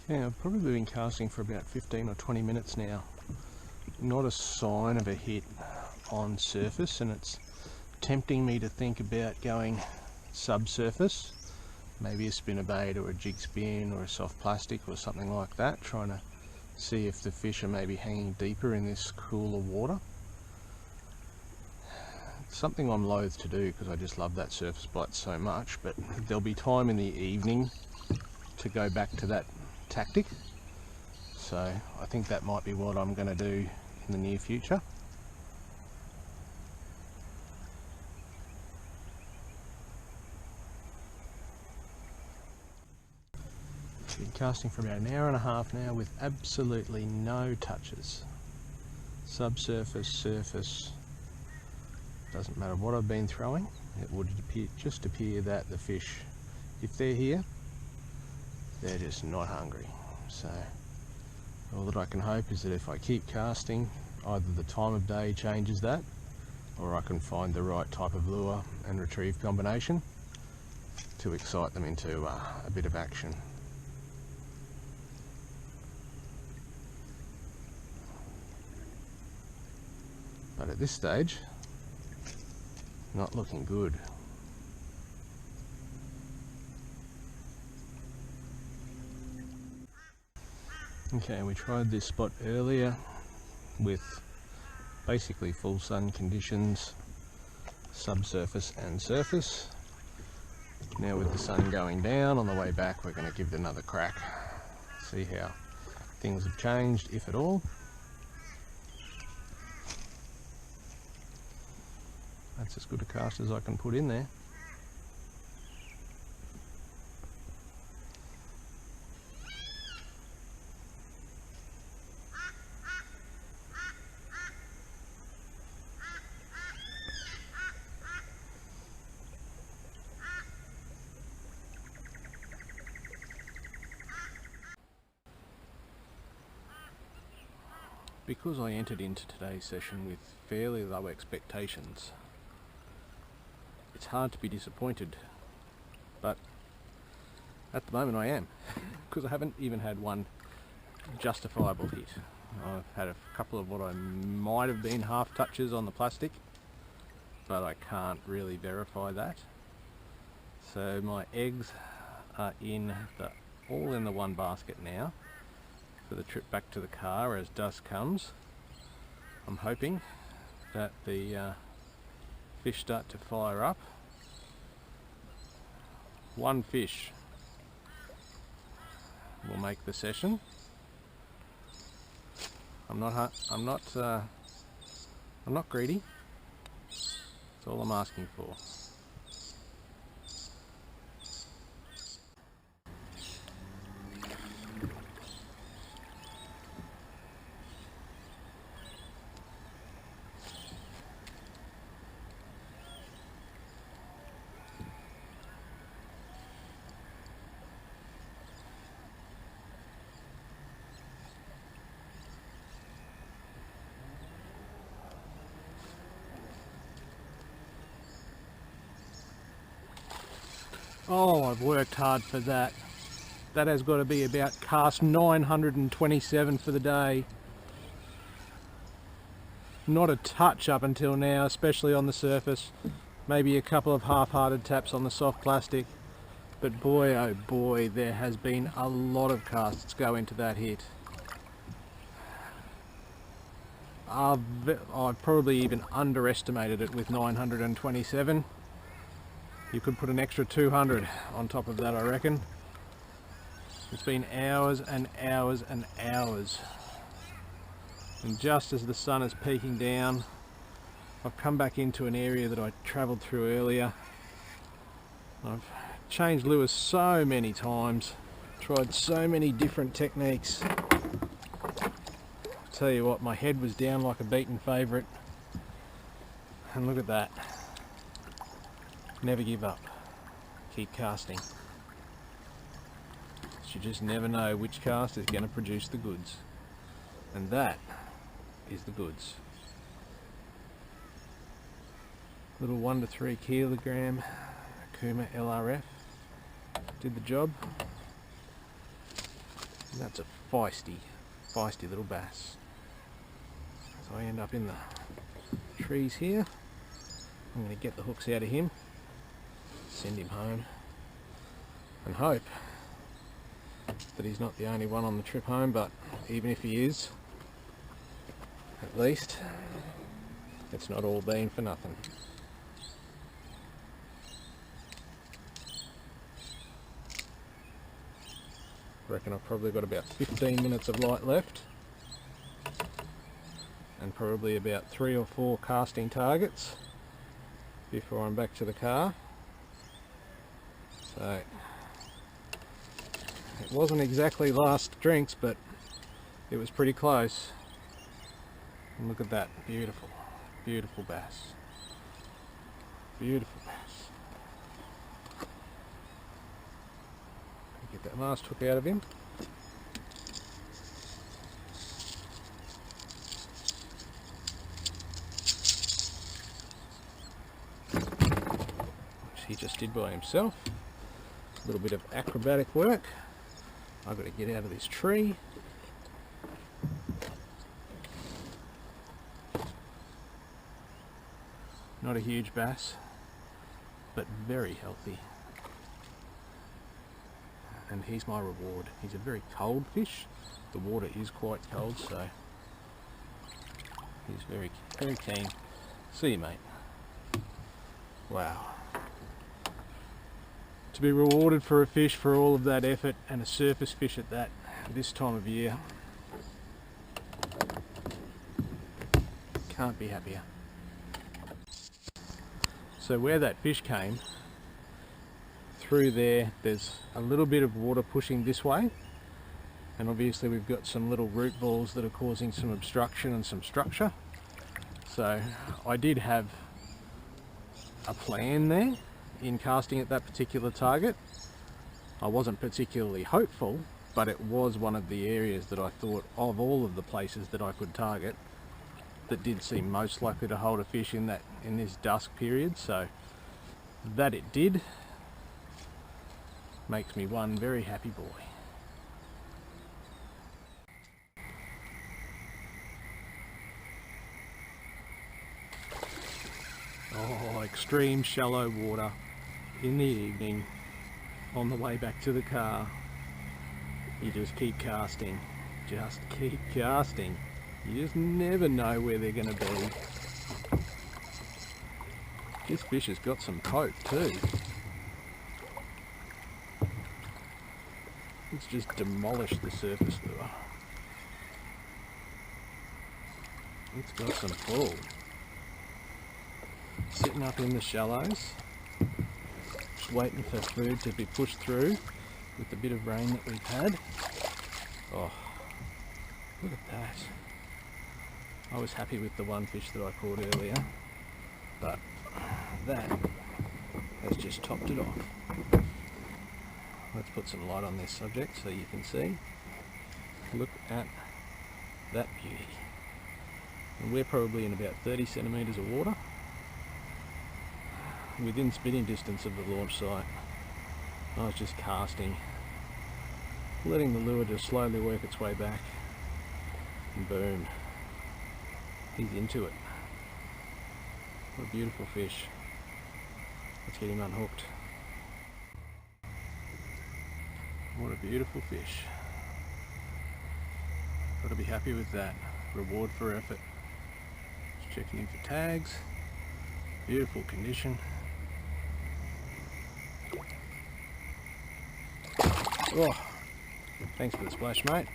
Yeah, I've probably been casting for about 15 or 20 minutes now. Not a sign of a hit on surface, and it's tempting me to think about going subsurface, maybe a spinnerbait or a jig spin or a soft plastic or something like that, trying to see if the fish are maybe hanging deeper in this cooler water. It's something I'm loath to do because I just love that surface bite so much, but there'll be time in the evening to go back to that tactic, so I think that might be what I'm going to do in the near future. Been casting for about an hour and a half now with absolutely no touches. Subsurface, surface, doesn't matter what I've been throwing. It would just appear that the fish, if they're here, they're just not hungry. So all that I can hope is that if I keep casting, either the time of day changes that, or I can find the right type of lure and retrieve combination to excite them into a bit of action. But at this stage, not looking good. Okay, we tried this spot earlier with basically full sun conditions, subsurface and surface. Now with the sun going down on the way back, we're going to give it another crack, see how things have changed, if at all. That's as good a cast as I can put in there. Because I entered into today's session with fairly low expectations, it's hard to be disappointed, but at the moment I am, because I haven't even had one justifiable hit. I've had a couple of what I might have been half touches on the plastic, but I can't really verify that. So my eggs are all in the one basket now for the trip back to the car as dusk comes. I'm hoping that the fish start to fire up. One fish will make the session. I'm not greedy. That's all I'm asking for. Oh, I've worked hard for that. That has got to be about cast 927 for the day. Not a touch up until now, especially on the surface. Maybe a couple of half-hearted taps on the soft plastic. But boy, oh boy, there has been a lot of casts go into that hit. I've probably even underestimated it with 927. You could put an extra 200 on top of that, I reckon. It's been hours and hours and hours. And just as the sun is peaking down, I've come back into an area that I travelled through earlier. I've changed lures so many times, tried so many different techniques. I'll tell you what, my head was down like a beaten favourite. And look at that. Never give up. Keep casting. You just never know which cast is going to produce the goods. And that is the goods. Little 1 to 3 kilogram OKUMA LRF did the job. And that's a feisty little bass. So I end up in the trees here. I'm going to get the hooks out of him, send him home, and hope that he's not the only one on the trip home, but even if he is, at least it's not all been for nothing. I reckon I've probably got about 15 minutes of light left, and probably about 3 or 4 casting targets before I'm back to the car. So it wasn't exactly last drinks, but it was pretty close. And look at that, beautiful, beautiful bass. Beautiful bass. Get that last hook out of him. Which he just did by himself. A little bit of acrobatic work. I've got to get out of this tree. Not a huge bass, but very healthy. And he's my reward. He's a very cold fish. The water is quite cold, so he's very, very keen. See you, mate. Wow. To be rewarded for a fish for all of that effort, and a surface fish at that, this time of year, can't be happier. So where that fish came, through there's a little bit of water pushing this way, and obviously we've got some little root balls that are causing some obstruction and some structure. So I did have a plan there in casting at that particular target. I wasn't particularly hopeful, but it was one of the areas that I thought, of all of the places that I could target, that did seem most likely to hold a fish in this dusk period. So that it did makes me one very happy boy. Oh, extreme shallow water in the evening on the way back to the car. You just keep casting, just keep casting. You just never know where they're going to be. This fish has got some poke too. It's just demolished the surface lure. It's got some pull. Sitting up in the shallows, just waiting for food to be pushed through with the bit of rain that we've had. Oh, look at that. I was happy with the one fish that I caught earlier, but that has just topped it off. Let's put some light on this subject so you can see. Look at that beauty. And we're probably in about 30 centimetres of water, within spitting distance of the launch site. I was just casting, letting the lure just slowly work its way back, and boom, he's into it. What a beautiful fish. Let's get him unhooked. What a beautiful fish. Got to be happy with that. Reward for effort. Just checking in for tags. Beautiful condition. Oh, thanks for the splash, mate.